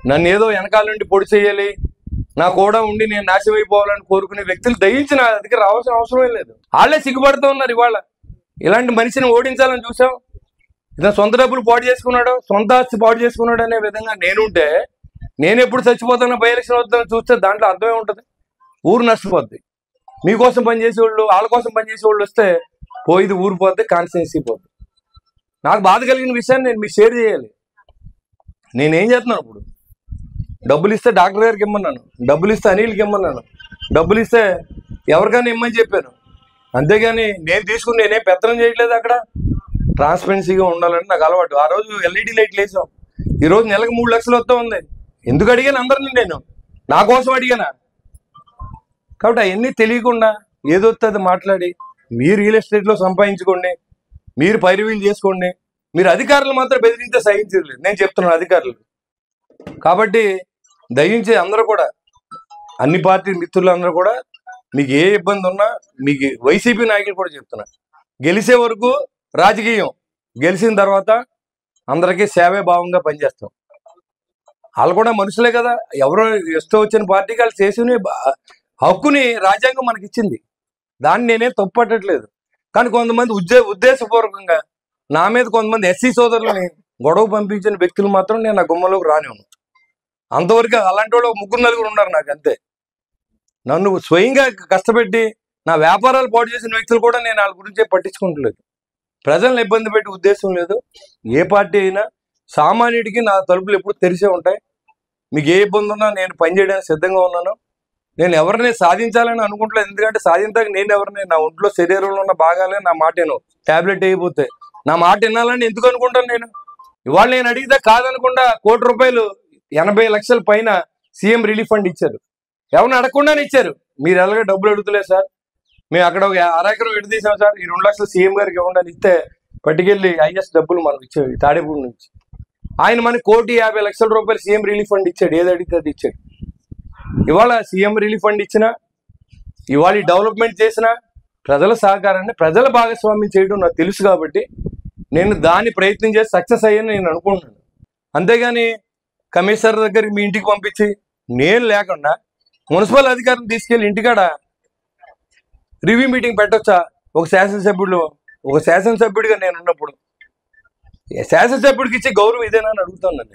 నన్ను ఏదో వెనకాల నుండి పొడి చేయాలి, నా కూడా ఉండి నేను నాశనం అయిపోవాలని కోరుకునే వ్యక్తులు దయించి నా దగ్గర రావాల్సిన అవసరమే లేదు. వాళ్ళే సిగ్గుపడుతూ ఉన్నారు. ఇవాళ ఇలాంటి మనిషిని ఓడించాలని చూసాం. ఇతను సొంత డబ్బులు పాడు చేసుకున్నాడు, సొంత ఆస్తి పాడు చేసుకున్నాడు అనే విధంగా నేనుంటే, నేను ఎప్పుడు చచ్చిపోతానో బై ఎలక్షన్ వద్దని చూస్తే దాంట్లో అర్థమే ఉంటుంది. ఊరు నష్టపోద్ది. మీకోసం పనిచేసేవాళ్ళు, వాళ్ళ కోసం పనిచేసేవాళ్ళు వస్తే పోయిది ఊరు పోద్ది, కాన్స్టిట్యున్సీ పోద్ది. నాకు బాధ కలిగిన విషయాన్ని నేను మీకు షేర్ చేయాలి. నేనేం చేస్తున్నాను ఇప్పుడు? డబ్బులు ఇస్తే డాక్టర్ గారికి ఇమ్మన్నాను, డబ్బులు ఇస్తే అనిల్కి ఇమ్మన్నాను, డబ్బులు ఇస్తే ఎవరికైనా ఇమ్మని చెప్పాను. అంతేగాని నేను తీసుకుని నేనేం పెత్తనం చేయట్లేదు. అక్కడ ట్రాన్స్పరెన్సీగా ఉండాలని నాకు అలవాటు. ఆ రోజు ఎల్ఈడి లైట్లు వేసాం, ఈరోజు నెలకు 3 లక్షలు వస్తూ ఉంది. ఎందుకు అడిగాను అందరినీ? నేను నా కోసం అడిగానా? కాబట్టి అవన్నీ తెలియకుండా ఏదో అది మాట్లాడి మీరు రియల్ ఎస్టేట్లో సంపాదించుకోండి, మీరు పైరువీలు చేసుకోండి. మీరు అధికారులు మాత్రం బెదిరించే సహించలేదు. నేను చెప్తున్నాను అధికారులు. కాబట్టి దయించి అందరూ కూడా, అన్ని పార్టీ మిత్రులందరూ కూడా, మీకు ఏ ఇబ్బంది ఉన్నా, మీకు వైసీపీ నాయకులు కూడా చెప్తున్నా, గెలిచే వరకు రాజకీయం, గెలిచిన తర్వాత అందరికీ సేవే భావంగా పనిచేస్తాం. వాళ్ళు కూడా మనుషులే కదా. ఎవరో ఇష్టం వచ్చిన పార్టీకి వాళ్ళు చేసిన హక్కుని రాజ్యాంగం మనకి ఇచ్చింది, దాన్ని నేనే తప్పుపట్టట్లేదు. కానీ కొంతమంది ఉద్దేశపూర్వకంగా నా మీద కొంతమంది ఎస్సీ సోదరులని గొడవ పంపించిన వ్యక్తులు మాత్రం నేను నా గుమ్మలోకి రానివ్వను. అంతవరకు అలాంటి వాళ్ళు 3-4 ఉన్నారు నాకు, అంతే. నన్ను స్వయంగా కష్టపెట్టి నా వ్యాపారాలు పాటు చేసిన వ్యక్తులు కూడా నేను వాళ్ళ గురించే పట్టించుకుంటలేదు. ప్రజలను ఇబ్బంది పెట్టే ఉద్దేశం లేదు. ఏ పార్టీ అయినా సామాన్యుడికి నా తలుపులు ఎప్పుడు తెరిచే ఉంటాయి. మీకు ఏ ఇబ్బంది ఉన్నా నేను పనిచేయడానికి సిద్ధంగా ఉన్నాను. నేను ఎవరిని సాధించాలని అనుకుంటలేదు. ఎందుకంటే సాధించాక నేను ఎవరిని, నా ఒంట్లో శరీరంలో ఉన్న భాగాలే నా మాటేను. ట్యాబ్లెట్ అయిపోతే నా మాట వినాలని ఎందుకు అనుకుంటాను నేను? ఇవాళ నేను అడిగితే కాదనకుండా ₹1 కోటి 80 లక్షల పైన సీఎం రిలీఫ్ ఫండ్ ఇచ్చారు. ఎవరిని అడగకుండానే ఇచ్చారు. మీరు ఎలాగో డబ్బులు అడుగుతలేదు సార్, మేము అక్కడ ఒక 1/2 ఎకరం విడదీసాం సార్, ఈ 2 లక్షలు సీఎం గారికి ఇవ్వండి అని ఇస్తే పట్టుకెళ్ళి ఐఎస్ డబ్బులు మనకు ఇచ్చాడు తాడేపూడి నుంచి. ఆయన మనకి ₹1,50 లక్షల సీఎం రిలీఫ్ ఫండ్ ఇచ్చాడు. ఏది అడిగితే అది ఇచ్చాడు. ఇవాళ సీఎం రిలీఫ్ ఫండ్ ఇచ్చినా, ఇవాళ డెవలప్మెంట్ చేసినా ప్రజల సహకారాన్ని, ప్రజల భాగస్వామ్యం చేయడం నాకు తెలుసు. కాబట్టి నేను దాన్ని ప్రయత్నం చేసి సక్సెస్ అయ్యాను నేను అనుకుంటున్నాను. అంతేగాని కమిషనర్ దగ్గరికి మీ ఇంటికి పంపించి నేను లేకుండా మున్సిపల్ అధికారులను తీసుకెళ్ళి ఇంటికాడ రివ్యూ మీటింగ్ పెట్టొచ్చా? ఒక శాసనసభ్యుడిగా నేను ఉన్నప్పుడు శాసనసభ్యుడికి ఇచ్చే గౌరవం ఇదేనా అని అడుగుతాను.